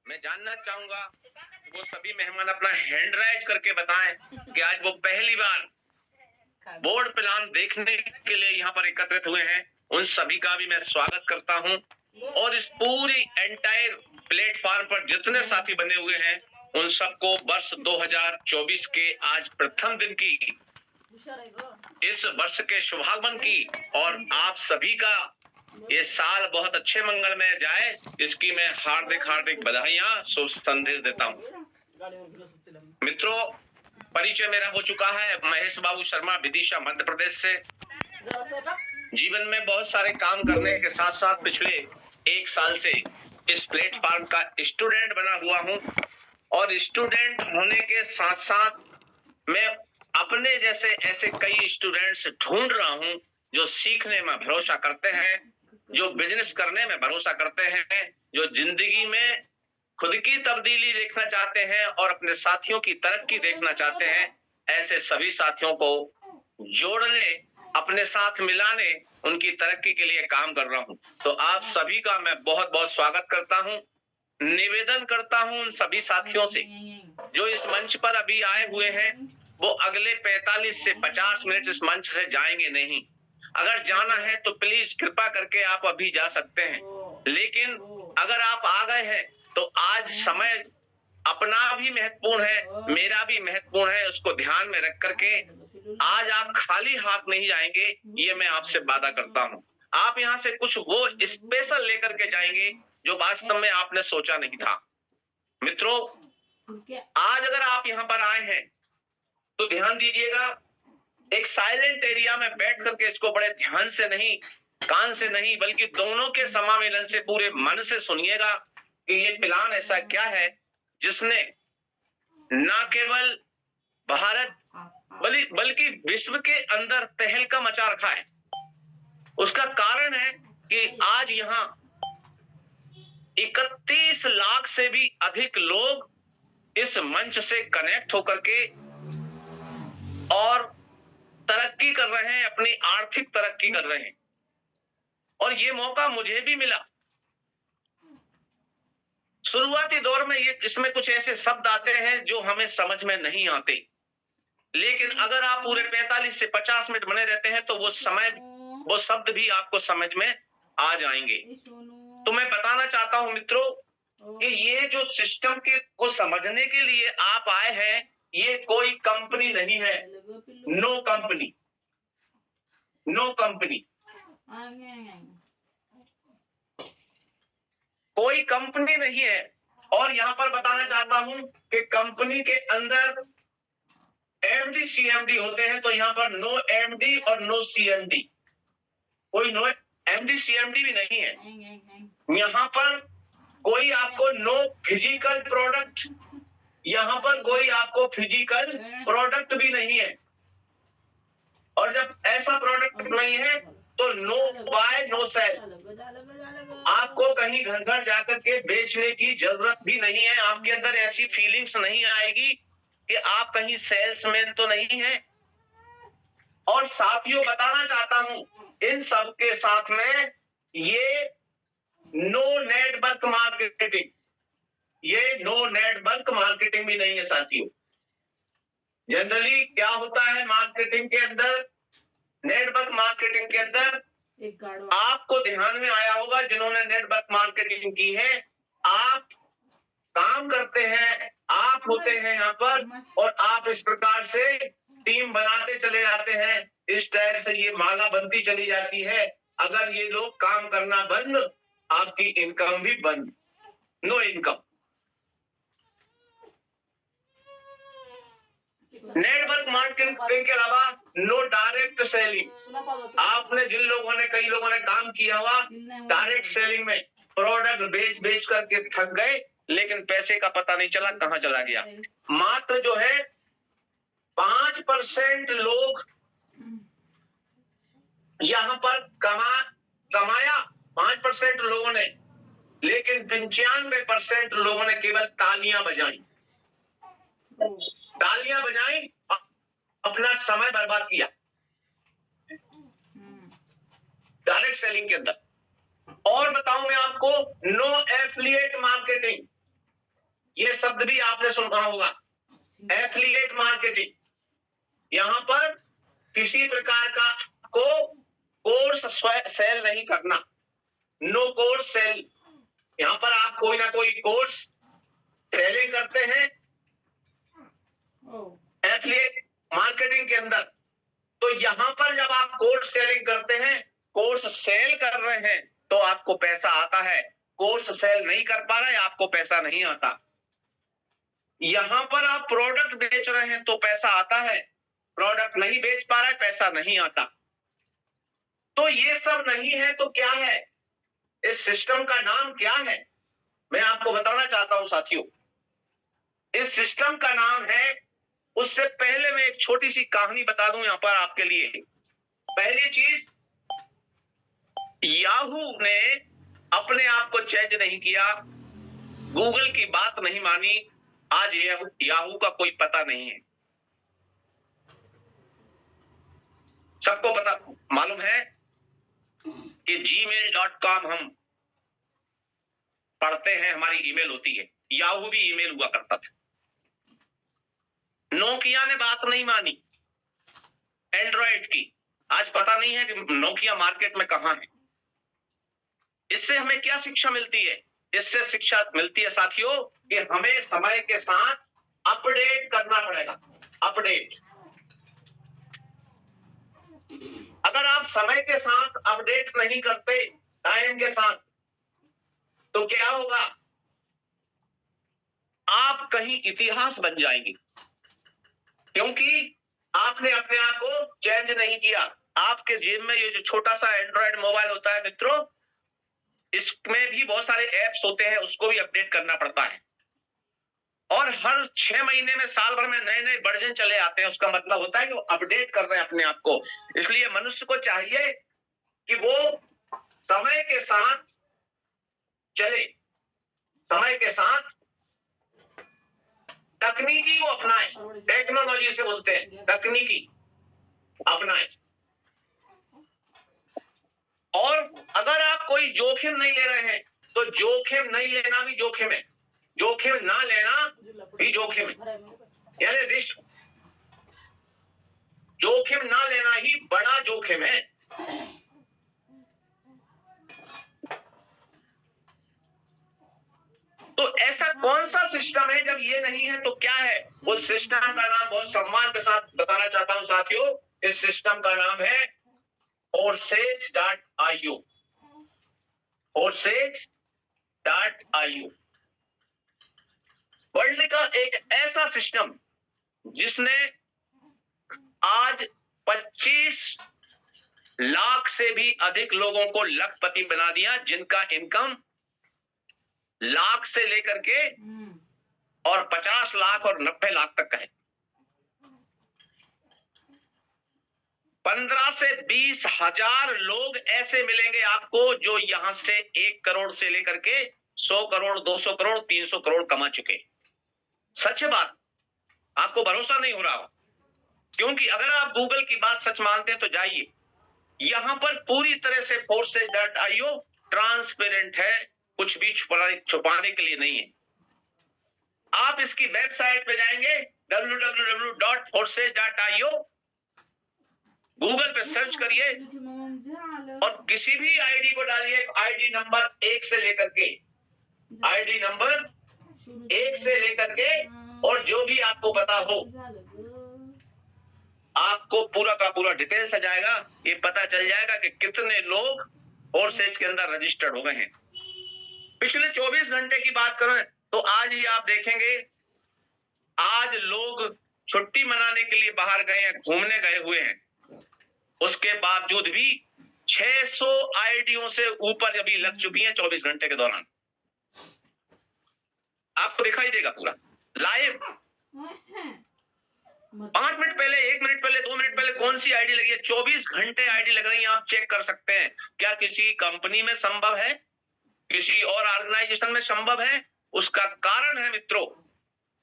मैं जानना चाहूंगा कि वो सभी मेहमान अपना हैंड राइज करके बताएं कि आज वो पहली बार बोर्ड प्लान देखने के लिए यहाँ पर एकत्रित हुए हैं। उन सभी का भी मैं स्वागत करता हूँ और इस पूरी एंटायर प्लेटफॉर्म पर जितने साथी बने हुए हैं उन सबको वर्ष 2024 के आज प्रथम दिन की इस वर्ष के शुभागमन की और आप सभी का ये साल बहुत अच्छे मंगलमय जाए इसकी मैं हार्दिक हार्दिक बधाइयां शुभ संदेश देता हूँ। मित्रों, परिचय मेरा हो चुका है। महेश बाबू शर्मा, विदिशा, मध्य प्रदेश से। जीवन में बहुत सारे काम करने के साथ साथ पिछले 1 साल से इस प्लेटफॉर्म का स्टूडेंट बना हुआ हूँ और स्टूडेंट होने के साथ साथ मैं अपने जैसे ऐसे कई स्टूडेंट्स ढूंढ रहा हूँ जो सीखने में भरोसा करते हैं, जो बिजनेस करने में भरोसा करते हैं, जो जिंदगी में खुद की तब्दीली देखना चाहते हैं और अपने साथियों की तरक्की देखना चाहते हैं। ऐसे सभी साथियों को जोड़ने, अपने साथ मिलाने, उनकी तरक्की के लिए काम कर रहा हूं। तो आप सभी का मैं बहुत बहुत स्वागत करता हूं। निवेदन करता हूं उन सभी साथियों से जो इस मंच पर अभी आए हुए हैं, वो अगले 45 से 50 मिनट इस मंच से जाएंगे नहीं। अगर जाना है तो प्लीज कृपा करके आप अभी जा सकते हैं, लेकिन अगर आप आ गए हैं तो आज समय अपना भी महत्वपूर्ण है, मेरा भी महत्वपूर्ण है। उसको ध्यान में रख करके आज आप खाली हाथ नहीं जाएंगे, ये मैं आपसे वादा करता हूँ। आप यहाँ से कुछ वो स्पेशल लेकर के जाएंगे जो वास्तव में आपने सोचा नहीं था। मित्रों, आज अगर आप यहाँ पर आए हैं तो ध्यान दीजिएगा, एक साइलेंट एरिया में बैठ करके इसको बड़े ध्यान से नहीं, कान से नहीं, बल्कि दोनों के समामेलन से पूरे मन से सुनिएगा कि ये प्लान ऐसा क्या है जिसने न केवल भारत बल्कि विश्व के अंदर तहलका मचा रखा है। उसका कारण है कि आज यहाँ 31 लाख से भी अधिक लोग इस मंच से कनेक्ट होकर के और तरक्की कर रहे हैं, अपनी आर्थिक तरक्की कर रहे हैं। और ये मौका मुझे भी मिला। शुरुआती दौर में ये इसमें कुछ ऐसे शब्द आते हैं जो हमें समझ में नहीं आते, लेकिन अगर आप पूरे 45 से 50 मिनट बने रहते हैं तो वो शब्द भी आपको समझ में आ जाएंगे। तो मैं बताना चाहता हूं मित्रों कि ये जो सिस्टम के को समझने के लिए आप आए हैं, ये कोई कंपनी नहीं है। नो कंपनी, नो कंपनी, कोई कंपनी नहीं है। और यहां पर बताना चाहता हूं कि कंपनी के अंदर एमडी सीएमडी होते हैं, तो यहां पर नो एमडी और नो सीएमडी, कोई नो एमडी सीएमडी भी नहीं है। यहां पर कोई आपको नो फिजिकल प्रोडक्ट, यहां पर कोई आपको फिजिकल प्रोडक्ट भी नहीं है। और जब ऐसा प्रोडक्ट नहीं है तो नो बाय नो सेल। आपको कहीं घर घर जाकर के बेचने की जरूरत भी नहीं है। आपके अंदर ऐसी फीलिंग्स नहीं आएगी कि आप कहीं सेल्समैन तो नहीं है। और साथियों, बताना चाहता हूं इन सब के साथ में ये नो नेटवर्क मार्केटिंग, ये नो नेटवर्क मार्केटिंग भी नहीं है साथियों। जनरली क्या होता है मार्केटिंग के अंदर, नेटवर्क मार्केटिंग के अंदर, आपको ध्यान में आया होगा जिन्होंने नेटवर्क मार्केटिंग की है, आप काम करते हैं, आप होते हैं यहाँ पर और आप इस प्रकार से टीम बनाते चले जाते हैं। इस तरह से ये माला बनती चली जाती है। अगर ये लोग काम करना बंद, आपकी इनकम भी बंद, नो इनकम। नेटवर्क मार्केटिंग के अलावा नो डायरेक्ट सेलिंग। आपने जिन लोगों ने, कई लोगों ने काम किया हुआ डायरेक्ट सेलिंग में, प्रोडक्ट बेच करके थक गए, लेकिन पैसे का पता नहीं चला कहां चला गया। मात्र जो है 5% लोग यहां पर कमाया 5% लोगों ने, लेकिन 95% लोगों ने केवल तालियां बजाई, तालियां बजाई, अपना समय बर्बाद किया डायरेक्ट सेलिंग के अंदर। और बताऊं मैं आपको, नो एफिलिएट मार्केटिंग, ये शब्द भी आपने सुना होगा। एफिलिएट मार्केटिंग, यहां पर किसी प्रकार का को कोर्स सेल नहीं करना, नो कोर्स सेल। यहां पर आप कोई ना कोई कोर्स सेलिंग करते हैं एफिलिएट मार्केटिंग के अंदर, तो यहां पर जब आप कोर्स सेलिंग करते हैं, कोर्स सेल कर रहे हैं, तो आपको पैसा आता है। कोर्स सेल नहीं कर पा रहे, आपको पैसा नहीं आता। यहां पर आप प्रोडक्ट बेच रहे हैं तो पैसा आता है, प्रोडक्ट नहीं बेच पा रहे, पैसा नहीं आता। तो ये सब नहीं है तो क्या है? इस सिस्टम का नाम क्या है? मैं आपको बताना चाहता हूं साथियों, इस सिस्टम का नाम है, उससे पहले मैं एक छोटी सी कहानी बता दूं यहां पर आपके लिए। पहली चीज, याहू ने अपने आप को चेंज नहीं किया, गूगल की बात नहीं मानी, आज याहू का कोई पता नहीं है। सबको पता मालूम है कि gmail.com हम पढ़ते हैं, हमारी ईमेल होती है, याहू भी ईमेल हुआ करता था। नोकिया ने बात नहीं मानी एंड्रॉइड की, आज पता नहीं है कि नोकिया मार्केट में कहां है। इससे हमें क्या शिक्षा मिलती है? इससे शिक्षा मिलती है साथियों कि हमें समय के साथ अपडेट करना पड़ेगा। अपडेट, अगर आप समय के साथ अपडेट नहीं करते, टाइम के साथ, तो क्या होगा? आप कहीं इतिहास बन जाएंगे, क्योंकि आपने अपने आप को चेंज नहीं किया। आपके जेब में ये जो छोटा सा एंड्रॉइड मोबाइल होता है मित्रों, इसमें भी बहुत सारे ऐप्स होते हैं, उसको भी अपडेट करना पड़ता है। और हर 6 महीने में, साल भर में नए नए वर्जन चले आते हैं। उसका मतलब होता है कि वो अपडेट कर रहे हैं अपने आप को। इसलिए मनुष्य को चाहिए कि वो समय के साथ चले, समय के साथ तकनीकी को अपनाए। टेक्नोलॉजी से बोलते हैं, तकनीकी अपनाए। और अगर आप कोई जोखिम नहीं ले रहे हैं, तो जोखिम नहीं लेना भी जोखिम है, जोखिम ना लेना भी जोखिम है, यानी रिस्क। जोखिम ना लेना ही बड़ा जोखिम है। तो ऐसा कौन सा सिस्टम है? जब ये नहीं है तो क्या है? उस सिस्टम का नाम बहुत सम्मान के साथ बताना चाहता हूं साथियों, इस सिस्टम का नाम है Forsage.io। Forsage.io वर्ल्ड का एक ऐसा सिस्टम जिसने आज 25 लाख से भी अधिक लोगों को लखपति बना दिया, जिनका इनकम लाख से लेकर के और 50 लाख और 90 लाख तक का है। 15 से 20 हजार लोग ऐसे मिलेंगे आपको जो यहां से 1 करोड़ से लेकर के 100 करोड़, 200 करोड़, 300 करोड़ कमा चुके। सच बात, आपको भरोसा नहीं हो रहा हो, क्योंकि अगर आप गूगल की बात सच मानते हैं तो जाइए, यहां पर पूरी तरह से Forsage.io ट्रांसपेरेंट है, कुछ भी छुपाने के लिए नहीं है। आप इसकी वेबसाइट पे जाएंगे www.forsage.io, गूगल पे सर्च करिए और किसी भी आईडी को डालिए, आईडी नंबर 1 से लेकर के, आईडी नंबर 1 से लेकर के, और जो भी आपको पता हो, आपको पूरा का पूरा डिटेल्स आ जाएगा। ये पता चल जाएगा कि कितने लोग Forsage के अंदर रजिस्टर्ड हो गए हैं। पिछले 24 घंटे की बात करें तो आज ही आप देखेंगे, आज लोग छुट्टी मनाने के लिए बाहर गए हैं, घूमने गए हुए हैं, उसके बावजूद भी 600 आईडियों से ऊपर अभी लग चुकी हैं 24 घंटे के दौरान। आपको दिखाई देगा पूरा लाइव। 5 मिनट पहले, 1 मिनट पहले, 2 मिनट पहले कौन सी आईडी लगी है, 24 घंटे आईडी लग रही है। आप चेक कर सकते हैं। क्या किसी कंपनी में संभव है, किसी और ऑर्गेनाइजेशन में संभव है? उसका कारण है मित्रों।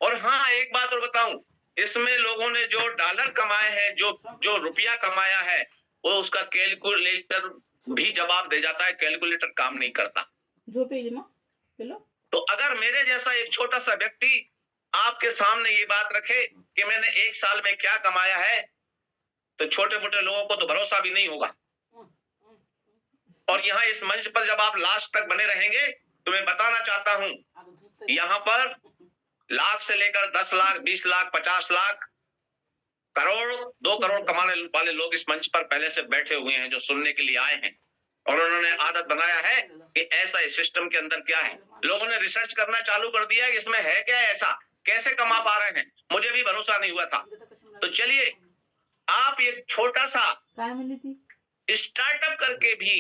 और हाँ, एक बात और बताऊं, इसमें लोगों ने जो डॉलर कमाए हैं, जो रुपया कमाया है, वो उसका कैलकुलेटर भी जवाब दे जाता है, कैलकुलेटर काम नहीं करता। जो पेज में चलो। तो अगर मेरे जैसा एक छोटा सा व्यक्ति आपके सामने ये बात रखे कि मैंने 1 साल में क्या कमाया है, तो छोटे मोटे लोगों को तो भरोसा भी नहीं होगा। और यहाँ इस मंच पर जब आप लास्ट तक बने रहेंगे तो मैं बताना चाहता हूं, यहाँ पर लाख से लेकर 10 लाख, 20 लाख, 50 लाख, करोड़, 2 करोड़ कमाने वाले लोग इस मंच पर पहले से बैठे हुए हैं, जो सुनने के लिए आए हैं। और उन्होंने आदत बनाया है कि ऐसा इस सिस्टम के अंदर क्या है। लोगों ने रिसर्च करना चालू कर दिया कि इसमें है क्या, ऐसा कैसे कमा पा रहे हैं। मुझे भी भरोसा नहीं हुआ था। तो चलिए, आप एक छोटा सा स्टार्टअप करके भी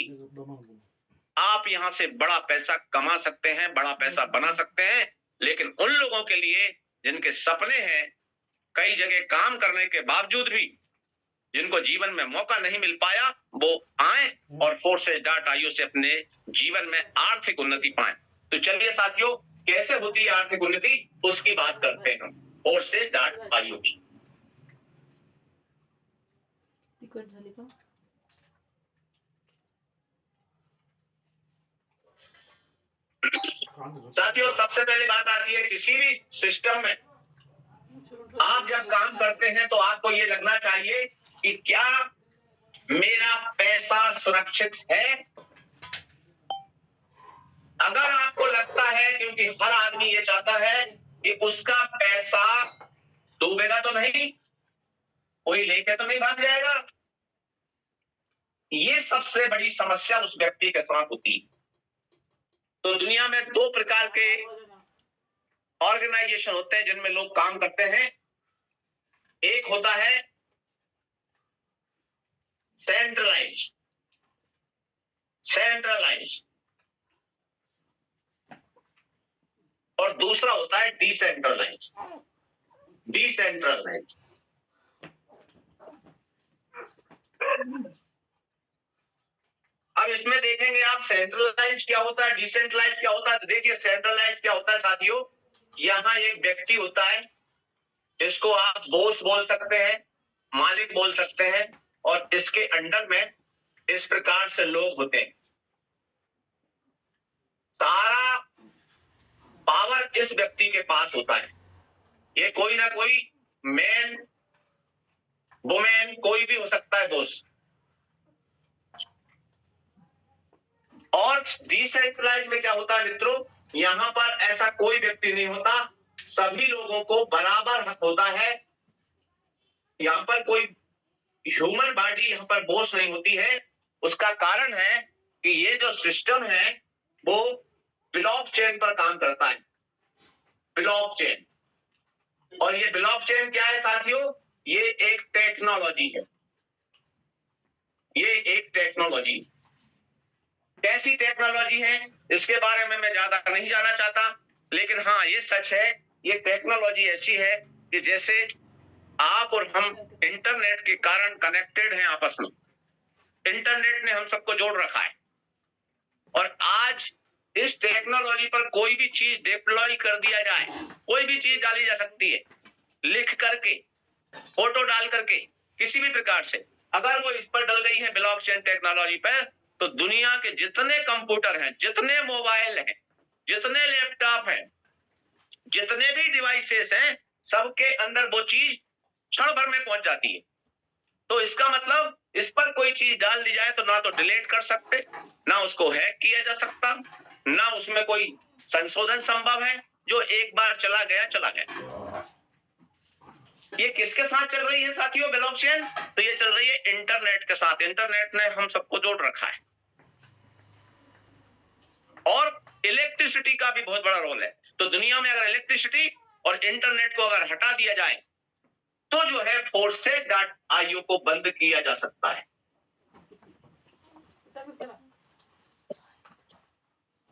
आप यहाँ से बड़ा पैसा कमा सकते हैं, बड़ा पैसा बना सकते हैं। लेकिन उन लोगों के लिए जिनके सपने हैं, कई जगह काम करने के बावजूद भी जिनको जीवन में मौका नहीं मिल पाया, वो आए और Forces.io से अपने जीवन में आर्थिक उन्नति पाएं। तो चलिए साथियों, कैसे होती है आर्थिक उन्नति, उसकी बात करते हैं हम Forces.io की। साथियों, सबसे पहले बात आती है किसी भी सिस्टम में आप जब काम करते हैं तो आपको ये लगना चाहिए कि क्या मेरा पैसा सुरक्षित है। अगर आपको लगता है, क्योंकि हर आदमी ये चाहता है कि उसका पैसा डूबेगा तो नहीं, कोई लेके तो नहीं भाग जाएगा, ये सबसे बड़ी समस्या उस व्यक्ति के साथ होती है। तो दुनिया में 2 प्रकार के ऑर्गेनाइजेशन होते हैं जिनमें लोग काम करते हैं। एक होता है सेंट्रलाइज, और दूसरा होता है डिसेंट्रलाइज। अब इसमें देखेंगे आप सेंट्रलाइज क्या होता है, डिसेंट्रलाइज क्या होता है। तो देखिए, सेंट्रलाइज क्या होता है साथियों, यहां एक व्यक्ति होता है जिसको आप बॉस बोल सकते हैं, मालिक बोल सकते हैं, और इसके अंडर में इस प्रकार से लोग होते हैं। सारा पावर इस व्यक्ति के पास होता है। ये कोई ना कोई मैन, वुमेन, कोई भी हो सकता है बॉस। और डिसेंट्रलाइज में क्या होता है मित्रों, यहां पर ऐसा कोई व्यक्ति नहीं होता, सभी लोगों को बराबर हक होता है। यहां पर कोई ह्यूमन बॉडी यहां पर बॉस नहीं होती है। उसका कारण है कि ये जो सिस्टम है वो ब्लॉकचेन पर काम करता है। ब्लॉकचेन, और ये ब्लॉकचेन क्या है साथियों, ये एक टेक्नोलॉजी है। ये एक टेक्नोलॉजी, कैसी टेक्नोलॉजी है इसके बारे में मैं ज्यादा नहीं जानना चाहता, लेकिन हाँ ये सच है, ये टेक्नोलॉजी ऐसी है कि जैसे आप और हम इंटरनेट के कारण कनेक्टेड हैं आपस में। इंटरनेट ने हम सबको जोड़ रखा है, और आज इस टेक्नोलॉजी पर कोई भी चीज डिप्लॉय कर दिया जाए, कोई भी चीज डाली जा सकती है, लिख करके, फोटो डाल करके, किसी भी प्रकार से अगर वो इस पर डल गई है ब्लॉकचेन टेक्नोलॉजी पर, तो दुनिया के जितने कंप्यूटर हैं, जितने मोबाइल हैं, जितने लैपटॉप हैं, जितने भी डिवाइसेस हैं, सबके अंदर वो चीज क्षण भर में पहुंच जाती है। तो इसका मतलब इस पर कोई चीज डाल दी जाए तो ना तो डिलीट कर सकते, ना उसको हैक किया जा सकता, ना उसमें कोई संशोधन संभव है। जो एक बार चला गया चला गया। ये किसके साथ चल रही है साथियों ब्लॉकचेन, तो ये चल रही है इंटरनेट के साथ। इंटरनेट ने हम सबको जोड़ रखा है, और इलेक्ट्रिसिटी का भी बहुत बड़ा रोल है। तो दुनिया में अगर इलेक्ट्रिसिटी और इंटरनेट को अगर हटा दिया जाए तो जो है Forces.io को बंद किया जा सकता है।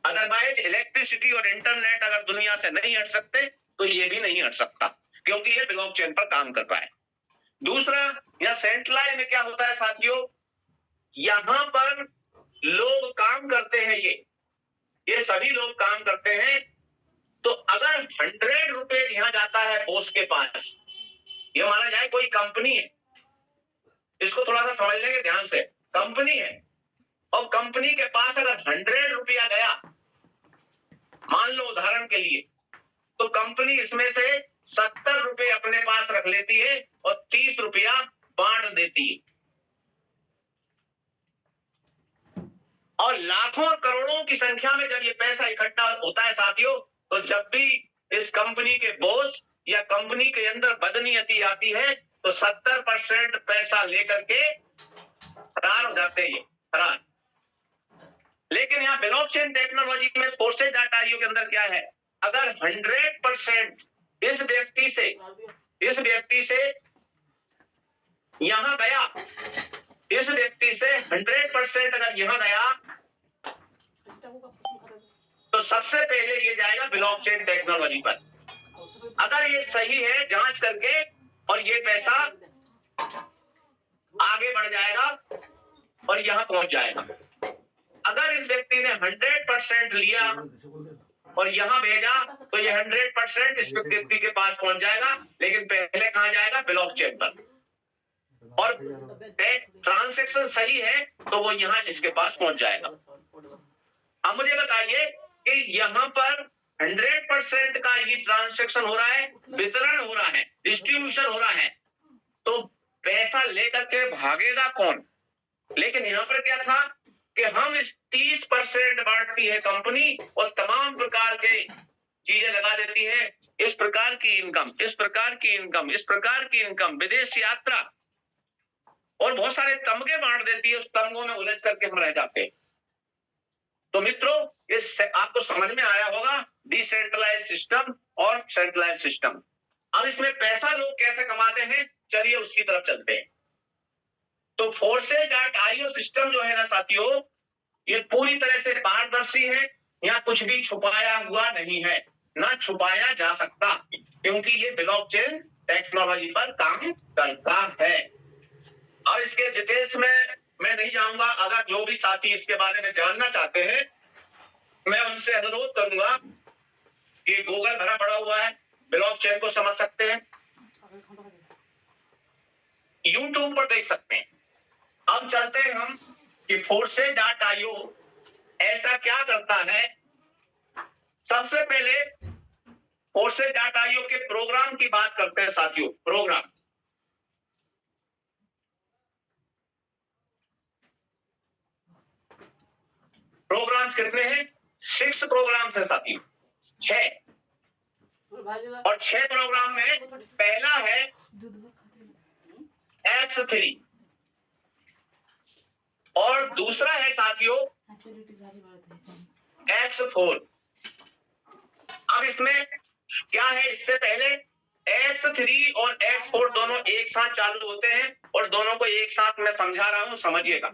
अदरवाइज इलेक्ट्रिसिटी और इंटरनेट अगर दुनिया से नहीं हट सकते तो ये भी नहीं हट सकता, क्योंकि ये ब्लॉकचेन पर काम कर रहा है। दूसरा, या सेंट्रलाइज में क्या होता है साथियों, यहां पर लोग काम करते हैं, ये सभी लोग काम करते हैं। तो अगर 100 रुपए यहां जाता है बॉस के पास, ये माना जाए कोई कंपनी है, इसको थोड़ा सा समझ लेंगे ध्यान से, कंपनी है, और कंपनी के पास अगर 100 रुपया गया, मान लो उदाहरण के लिए, तो कंपनी इसमें से 70 रुपए अपने पास रख लेती है और 30 रुपया बांट देती है। और लाखों और करोड़ों की संख्या में जब ये पैसा इकट्ठा होता है साथियों, तो जब भी इस कंपनी के बॉस या कंपनी के अंदर बदनीयती आती है, तो 70% पैसा लेकर के फरार हो जाते हैं, फरार। लेकिन यहाँ ब्लॉकचेन टेक्नोलॉजी में फोर्सेज डाटा आईओ के अंदर क्या है, अगर 100% इस व्यक्ति से यहां गया, इस व्यक्ति से 100% अगर यहां गया, तो सबसे पहले ये जाएगा ब्लॉकचेन टेक्नोलॉजी पर। अगर ये सही है जांच करके, और ये पैसा आगे बढ़ जाएगा और यहां पहुंच जाएगा। अगर इस व्यक्ति ने 100% लिया और यहां भेजा, तो ये 100% इस व्यक्ति के पास पहुंच जाएगा, लेकिन पहले कहां जाएगा, ब्लॉकचेन पर। और ट्रांजैक्शन सही है तो वो यहां इसके पास पहुंच जाएगा। अब मुझे बताइए कि यहां पर 100% का ये ट्रांजैक्शन हो रहा है, वितरण हो रहा है, डिस्ट्रीब्यूशन हो रहा है, तो पैसा लेकर के भागेगा कौन? लेकिन यहां पर क्या था कि हम इस 30% बांटती है कंपनी और तमाम प्रकार के चीजें लगा देती है, इस प्रकार की इनकम, इस प्रकार की इनकम, इस प्रकार की इनकम, विदेश यात्रा, और बहुत सारे तमगे बांट देती है। उस तमगों में उलझ करके हम रह जाते हैं। तो मित्रों, इस आपको समझ में आया होगा डिसेंट्रलाइज सिस्टम और सेंट्रलाइज सिस्टम। अब इसमें पैसा लोग कैसे कमाते हैं, चलिए उसकी तरफ चलते हैं। तो forces.io सिस्टम जो है ना साथियों, ये पूरी तरह से पारदर्शी है, यहाँ कुछ भी छुपाया हुआ नहीं है, ना छुपाया जा सकता, क्योंकि ये ब्लॉकचेन टेक्नोलॉजी पर काम करता है। अब इसके डिटेल्स में मैं नहीं जाऊंगा। अगर जो भी साथी इसके बारे में जानना चाहते हैं, मैं उनसे अनुरोध करूंगा कि गूगल भरा पड़ा हुआ है, ब्लॉकचेन को समझ सकते हैं, यूट्यूब पर देख सकते हैं। अब चलते हैं हम कि forces.io ऐसा क्या करता है। सबसे पहले forces.io के प्रोग्राम की बात करते हैं साथियों। प्रोग्राम्स कितने हैं? 6 प्रोग्राम्स हैं साथियों, 6। और 6 प्रोग्राम में पहला है X3 और दूसरा है साथियों X4। अब इसमें क्या है, इससे पहले X3 और X4 दोनों एक साथ चालू होते हैं, और दोनों को एक साथ मैं समझा रहा हूं, समझिएगा।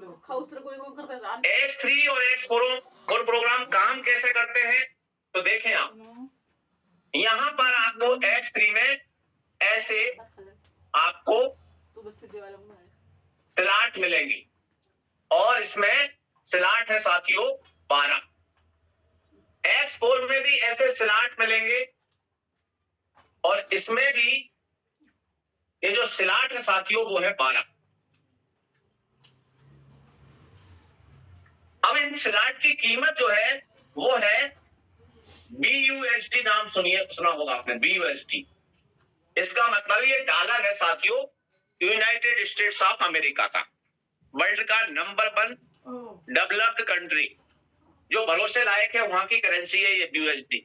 X3 और X4 और प्रोग्राम काम कैसे करते हैं, तो देखें आप, यहां पर आपको X3 में ऐसे आपको स्लॉट मिलेंगी, और इसमें स्लॉट है साथियों 12। X4 में भी ऐसे स्लॉट मिलेंगे, और इसमें भी ये जो स्लॉट है साथियों वो है 12। अब इन स्लॉट की कीमत जो है वो है BUSD। नाम सुना होगा आपने, BUSD। इसका मतलब ये डॉलर है साथियों, यूनाइटेड स्टेट्स ऑफ अमेरिका का, वर्ल्ड का नंबर 1 डेवलप्ड कंट्री, जो भरोसे लायक है, वहां की करेंसी है ये BUSD,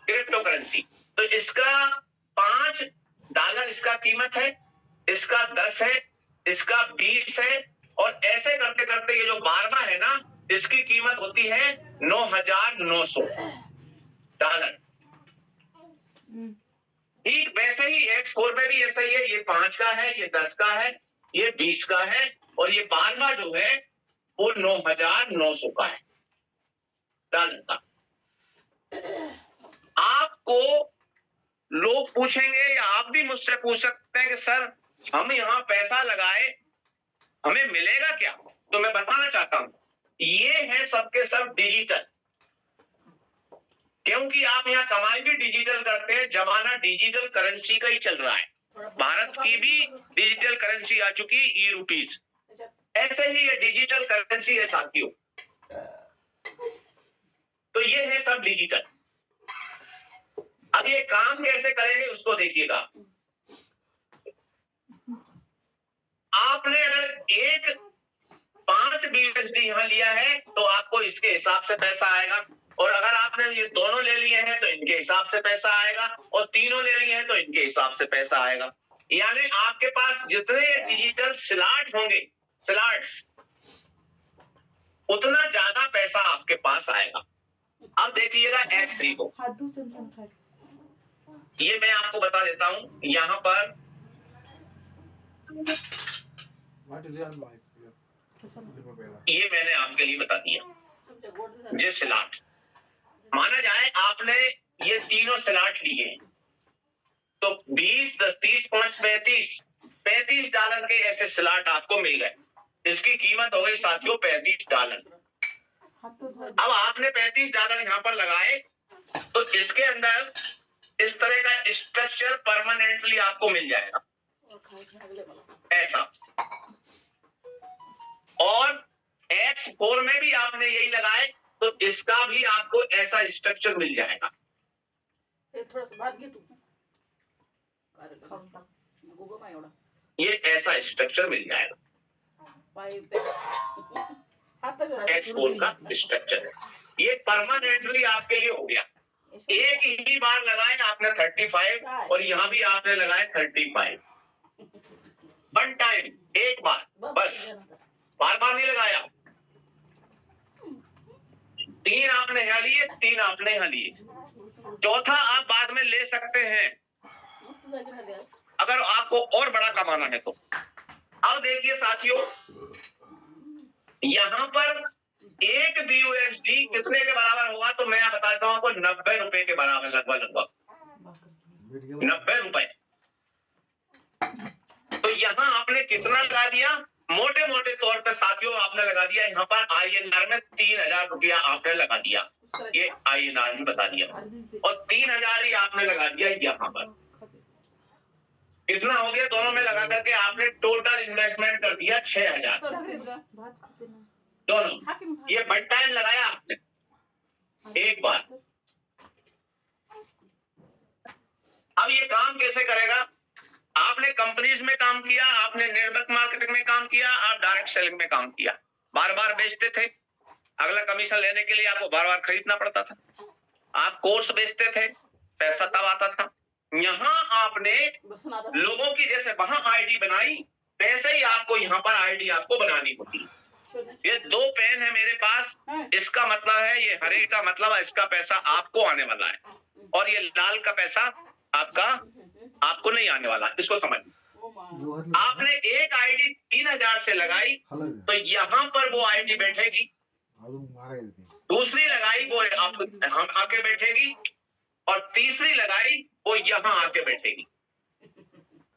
क्रिप्टो करेंसी। तो इसका $5 इसका कीमत है, इसका 10 है, इसका 20 है, और ऐसे करते करते ये जो 12वां है ना, इसकी कीमत होती है $9,900। ठीक वैसे ही X4 में भी ऐसा ही है, ये 5 का है, ये 10 का है, ये 20 का है, और ये 12वां जो है वो 9,900 का है डॉलर का। आपको लोग पूछेंगे, या आप भी मुझसे पूछ सकते हैं कि सर हम यहाँ पैसा लगाए, हमें मिलेगा क्या? तो मैं बताना चाहता हूं, ये है सबके सब डिजिटल, क्योंकि आप यहाँ कमाई भी डिजिटल करते हैं। जमाना डिजिटल करेंसी का ही चल रहा है, भारत की भी डिजिटल करेंसी आ चुकी, ई-रुपीज। ऐसे ही ये डिजिटल करेंसी है साथियों, तो ये है सब डिजिटल। अब ये काम कैसे करेंगे उसको देखिएगा। आपने अगर एक 5 BUSD यहाँ लिया है तो आपको इसके हिसाब से पैसा आएगा, और अगर आपने ये दोनों ले लिए हैं तो इनके हिसाब से पैसा आएगा, और तीनों ले लिए हैं तो इनके हिसाब से पैसा आएगा। यानी आपके पास जितने डिजिटल स्लॉट होंगे, स्लॉट्स, उतना ज्यादा पैसा आपके पास आएगा। अब देखिएगा X3 को, ये मैं आपको बता देता हूं यहाँ पर। ये मैंने आपके लिए बता दिया। ये स्लॉट माना जाए आपने ये तीनों स्लॉट लिए हैं, तो 20, 10, 30, 5, 35 डॉलर के ऐसे स्लॉट आपको मिल गए। इसकी कीमत हो गई साथियों $35। अब आपने $35 यहाँ पर लगाए, तो इसके अंदर इस तरह का स्ट्रक्चर परमानेंटली आपको मिल जाएगा ऐसा। और X4 में भी आपने यही लगाए तो इसका भी आपको ऐसा स्ट्रक्चर मिल जाएगा। ये ऐसा स्ट्रक्चर मिल जाएगा। X4 का स्ट्रक्चर है, ये परमानेंटली आपके लिए हो गया। एक ही बार लगाए आपने 35, और यहाँ भी आपने लगाए 35। वन टाइम, एक बार बस, बार बार नहीं लगाया। 3 आपने यहाँ लिए, 3 आपने यहाँ लिए, चौथा आप बाद में ले सकते हैं अगर आपको और बड़ा कमाना है तो। अब देखिए साथियों, यहाँ पर एक BUSD कितने के बराबर होगा, तो मैं बता देता हूँ आपको, 90 रुपए के बराबर, लगभग 90 रुपए। तो यहाँ आपने कितना लगा दिया, मोटे मोटे तौर पर साथियों आपने लगा दिया यहाँ पर INR में 3000 रुपया आपने लगा दिया। ये INR में बता दिया, और 3000 ही आपने लगा दिया यहाँ पर। कितना हो गया दोनों में लगा करके आपने टोटल इन्वेस्टमेंट कर दिया 6000 दोनों। ये वन टाइम लगाया आपने एक बार। अब ये काम कैसे करेगा, आपने कंपनीज में काम किया, आपने नेटवर्क मार्केटिंग में काम किया, आप डायरेक्ट सेलिंग में काम किया, बार बार बेचते थे, अगला कमीशन लेने के लिए आपको बार बार खरीदना पड़ता था। आप कोर्स बेचते थे, पैसा तब आता था। यहाँ आपने लोगों की जैसे वहां आईडी बनाई, वैसे ही आपको यहाँ पर आईडी आपको बनानी होती है। ये 2 पेन है मेरे पास, इसका मतलब है ये हरे का मतलब है इसका पैसा आपको आने वाला है, और ये लाल का पैसा आपको नहीं आने वाला, इसको समझ। आपने एक आईडी 3000 से लगाई तो यहाँ पर वो आईडी बैठेगी, दूसरी लगाई वो हम आके बैठेगी, और तीसरी लगाई वो यहाँ आके बैठेगी।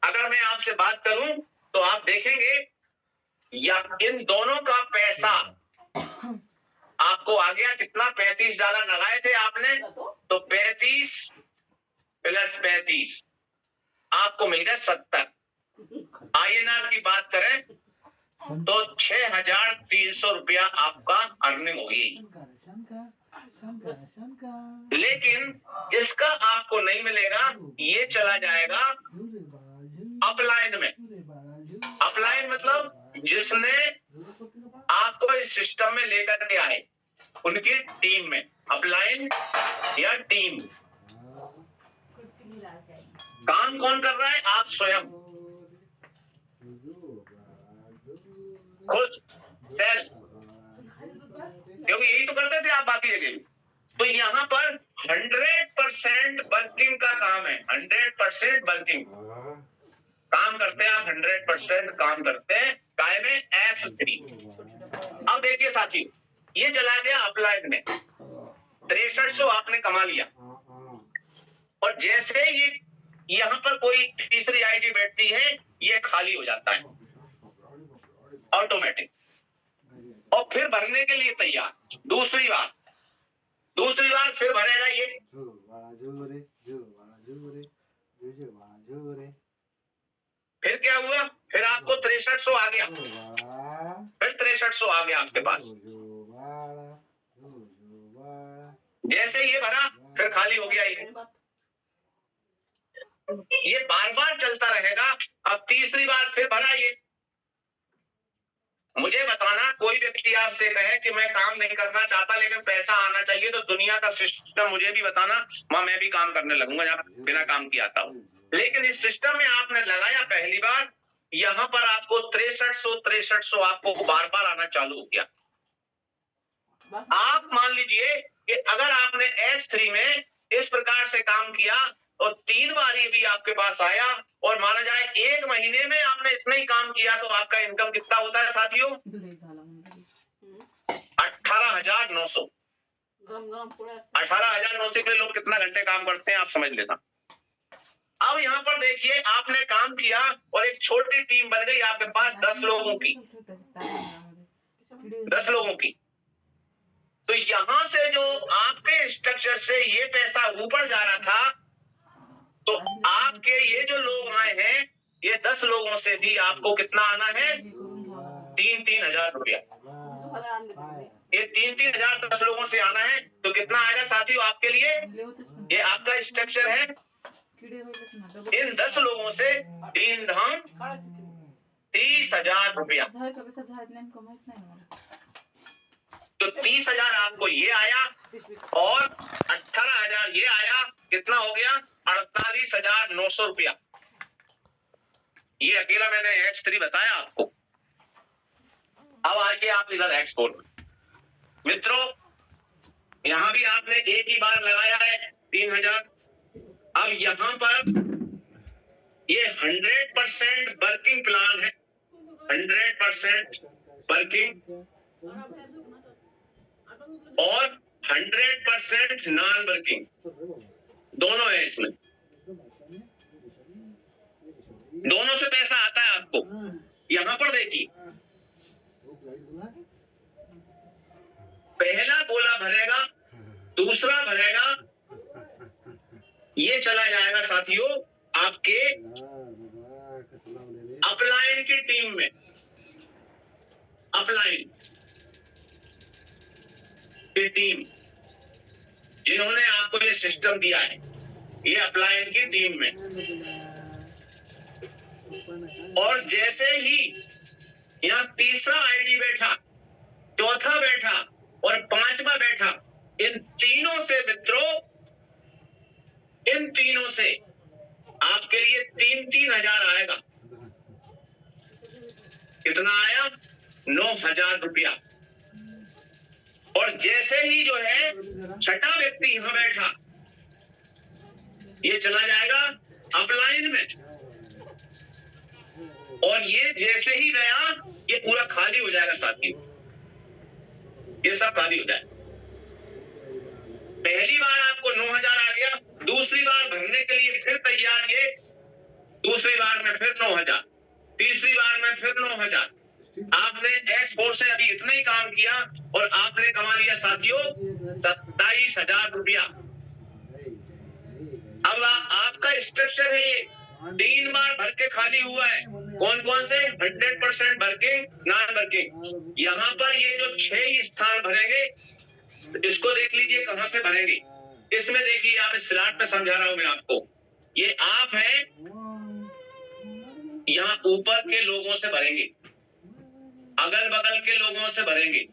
अगर मैं आपसे बात करूं तो आप देखेंगे या इन दोनों का पैसा आपको आ गया कितना, $35 लगाए थे आपने, तो 35 + 35 आपको मिल गया 70। INR की बात करें तो 6300 रुपया आपका अर्निंग होगी। लेकिन इसका आपको नहीं मिलेगा, ये चला जाएगा अपलाइन में। अपलाइन मतलब जिसने आपको इस सिस्टम में लेकर के आए, उनकी टीम में, अपलाइन या टीम। काम कौन कर रहा है, आप स्वयं खुद सेल, क्योंकि यही तो करते थे आप बाकी जगह। तो यहाँ पर 100% वर्किंग का काम है, 100% वर्किंग काम करते हैं आप, 100% काम करते हैं काय में, X3। अब देखिए साथी, ये चला गया अपलाइन में, 6300 आपने कमा लिया, और जैसे ये यहाँ पर कोई तीसरी आईडी बैठती है, ये खाली हो जाता है ऑटोमेटिक, और फिर भरने के लिए तैयार। दूसरी बार फिर भरेगा ये, फिर क्या हुआ, फिर आपको 6300 आ गया, फिर 6300 आ गया आपके पास। जैसे ये भरा फिर खाली हो गया ये बार बार चलता रहेगा। अब तीसरी बार फिर भरा ये। मुझे बताना, कोई व्यक्ति आपसे कहे कि मैं काम नहीं करना चाहता लेकिन पैसा आना चाहिए, तो दुनिया का सिस्टम मुझे भी बताना, मैं भी काम करने लगूंगा जहाँ बिना काम किया आता हूँ। लेकिन इस सिस्टम में आपने लगाया पहली बार, यहाँ पर आपको 6300 आपको बार बार आना चालू हो गया। आप मान लीजिए कि अगर आपने X3 में इस प्रकार से काम किया और 3 बार ये भी आपके पास आया, और माना जाए 1 महीने में आपने इतना ही काम किया, तो आपका इनकम कितना होता है साथियों? 18,900। 18,900 के लोग कितना घंटे काम करते हैं आप समझ लेना। अब यहाँ पर देखिए, आपने काम किया और एक छोटी टीम बन गई आपके पास 10 लोगों की। 10 लोगों की। तो यहां से जो आपके स्ट्रक्चर से ये पैसा ऊपर जा रहा था, तो आपके ये जो लोग आए हैं, ये 10 लोगों से भी आपको कितना आना है? 3-3 हजार रुपया। ये 3-3 हजार 10 लोगों से आना है, तो कितना आएगा साथियों आपके लिए? ये आपका स्ट्रक्चर है। इन 10 लोगों से 3 धाम 30,000 रुपया। तो 30,000 आपको ये आया और 18,000 ये आया, कितना हो गया? 48,900 रुपया। ये अकेला मैंने X3 बताया आपको। अब आइए आप इधर X4 में। मित्रों, यहां भी आपने एक ही बार लगाया है 3,000। अब यहां पर ये 100% वर्किंग प्लान है, 100% वर्किंग और 100% नॉन वर्किंग, दोनों है इसमें। दोनों से पैसा आता है आपको। यहां पर देखिए, पहला गोला भरेगा, दूसरा भरेगा, ये चला जाएगा साथियों आपके अपलाइन की टीम में। अपलाइन की टीम जिन्होंने आपको ये सिस्टम दिया है, ये अपलाइन की टीम में। और जैसे ही यहाँ तीसरा आईडी बैठा, चौथा बैठा और 5वां बैठा, इन तीनों से मित्रों, इन तीनों से आपके लिए 3-3 हजार आएगा। कितना आया? 9,000 रुपया। और जैसे ही जो है छठा व्यक्ति यहां बैठा, ये चला जाएगा अपलाइन में। और ये जैसे ही गया, ये पूरा खाली हो जाएगा साथियों। ये सब खाली हो जाए। पहली बार आपको 9,000 आ गया, दूसरी बार भरने के लिए फिर तैयार, ये दूसरी बार में फिर 9,000, तीसरी बार में फिर 9,000। आपने X4 से अभी इतना ही काम किया और आपने कमा लिया साथियों 27,000 रुपया। अब आपका स्ट्रक्चर है ये, 3 बार भर के खाली हुआ है। कौन कौन से? 100% वर्किंग, नॉन वर्किंग। यहाँ पर ये जो 6 स्थान भरेंगे, इसको देख लीजिए कहां से भरेंगे। इसमें देखिए, आप इस स्लॉट पे समझा रहा हूं मैं आपको। ये आप हैं, यहाँ ऊपर के लोगों से भरेंगे, अगल बगल के लोगों से भरेंगे,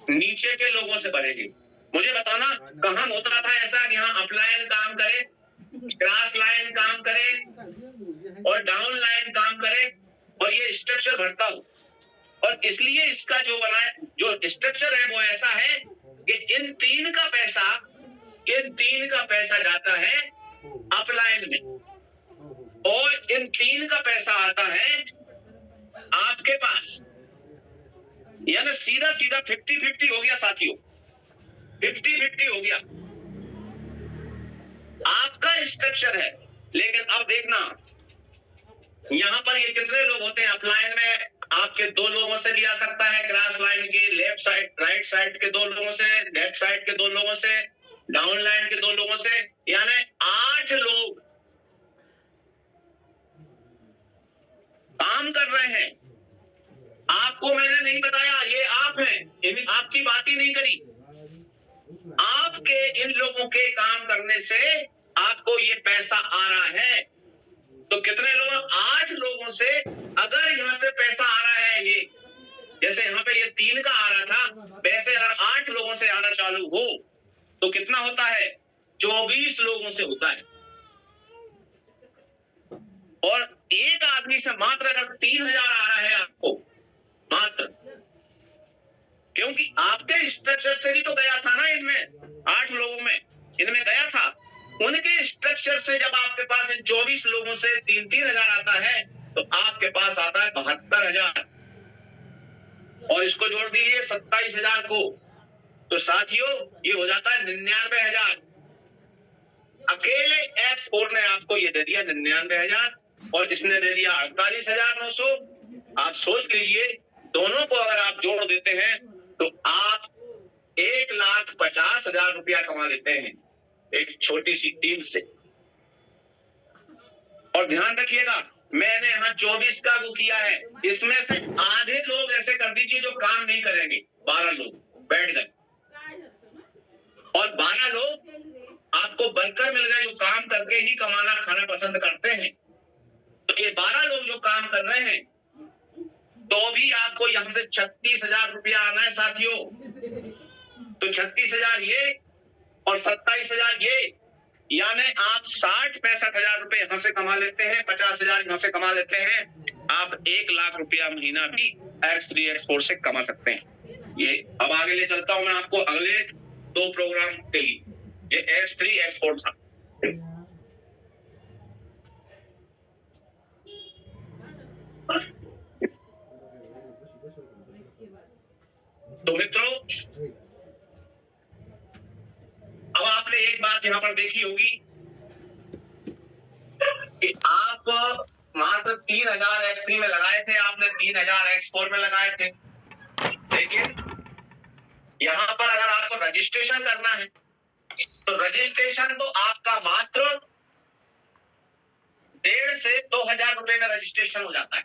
नीचे के लोगों से भरेंगे। मुझे बताना, कहां होता था ऐसा? यहाँ अपलाइन काम करे, क्रॉस लाइन काम करे और डाउन लाइन काम करे, और ये स्ट्रक्चर भरता हूं। और इसलिए इसका जो बनाए, जो स्ट्रक्चर है वो ऐसा है कि इन 3 का पैसा जाता है अपलाइन में, और इन 3 का पैसा आता है आपके पास। यानी सीधा 50-50 हो गया साथियों, 50-50 हो गया। आपका स्ट्रक्चर है। लेकिन अब देखना, यहां पर ये कितने लोग होते हैं अपलाइन में? आपके 2 लोगों से भी आ सकता है, क्रॉस लाइन के लेफ्ट साइड, राइट साइड के 2 लोगों से, लेफ्ट साइड के 2 लोगों से, डाउन लाइन के 2 लोगों से, यानी 8 लोग काम कर रहे हैं। आपको मैंने नहीं बताया, ये आप हैं, आपकी बात ही नहीं करी। आपके इन लोगों के काम करने से आपको ये पैसा आ रहा है। तो कितने लोग? 8 लोगों से अगर यहाँ से पैसा आ रहा है, ये जैसे यहाँ पे ये 3 का आ रहा था, वैसे अगर 8 लोगों से आना चालू हो तो कितना होता है? 24 लोगों से होता है। और एक आदमी से मात्र अगर 3000 आ रहा है आपको, मात्र, क्योंकि आपके स्ट्रक्चर से भी तो गया था ना, इनमें 8 लोगों में इनमें गया था, उनके स्ट्रक्चर से जब आपके पास इन 24 लोगों से 3-3 हजार आता है तो आपके पास आता है 72,000, और इसको जोड़ दीजिए 27,000 को, तो साथियों ये हो जाता है 99,000। अकेले X4 ने आपको ये दे दिया 99,000 और इसने दे दिया 48,900। आप सोच लीजिए, दोनों को अगर आप जोड़ देते हैं तो आप 1,50,000 रुपया कमा लेते हैं एक छोटी सी टीम से। और ध्यान रखिएगा, मैंने यहाँ 24 का वो किया है, इसमें से आधे लोग ऐसे कर दीजिए जो काम नहीं करेंगे, 12 लोग बैठ गए, और 12 लोग आपको वर्कर मिल गए जो काम करके ही कमाना खाना पसंद करते हैं। तो ये 12 लोग जो काम कर रहे हैं तो भी आपको यहाँ से 36,000 रुपया आना है साथियों। तो 36,000 ये और 27,000 ये, यानी आप 60-65,000 रुपए यहाँ से कमा लेते हैं, 50,000 यहाँ से कमा लेते हैं। आप 1,00,000 रुपया महीना भी X3 X4 से कमा सकते हैं। ये अब आगे ले चलता हूं मैं आपको अगले 2 प्रोग्राम के लिए। ये X3 X4 था। तो मित्रों, अब आपने एक बात यहाँ पर देखी होगी कि आप मात्र 3,000 X3 में लगाए थे, आपने 3,000 X4 में लगाए थे, लेकिन यहाँ पर अगर आपको रजिस्ट्रेशन करना है तो रजिस्ट्रेशन तो आपका मात्र 1,500 से 2,000 रुपए में रजिस्ट्रेशन हो जाता है।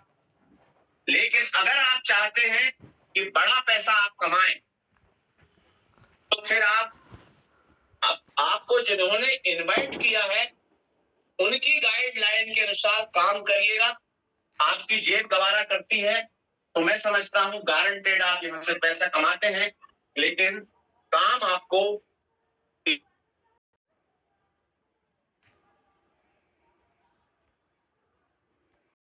लेकिन अगर आप चाहते हैं कि बड़ा पैसा आप कमाएं तो फिर आपको जिन्होंने इनवाइट किया है उनकी गाइडलाइन के अनुसार काम करिएगा। आपकी जेब गवारा करती है तो मैं समझता हूं गारंटेड आप यहां से पैसा कमाते हैं, लेकिन काम आपको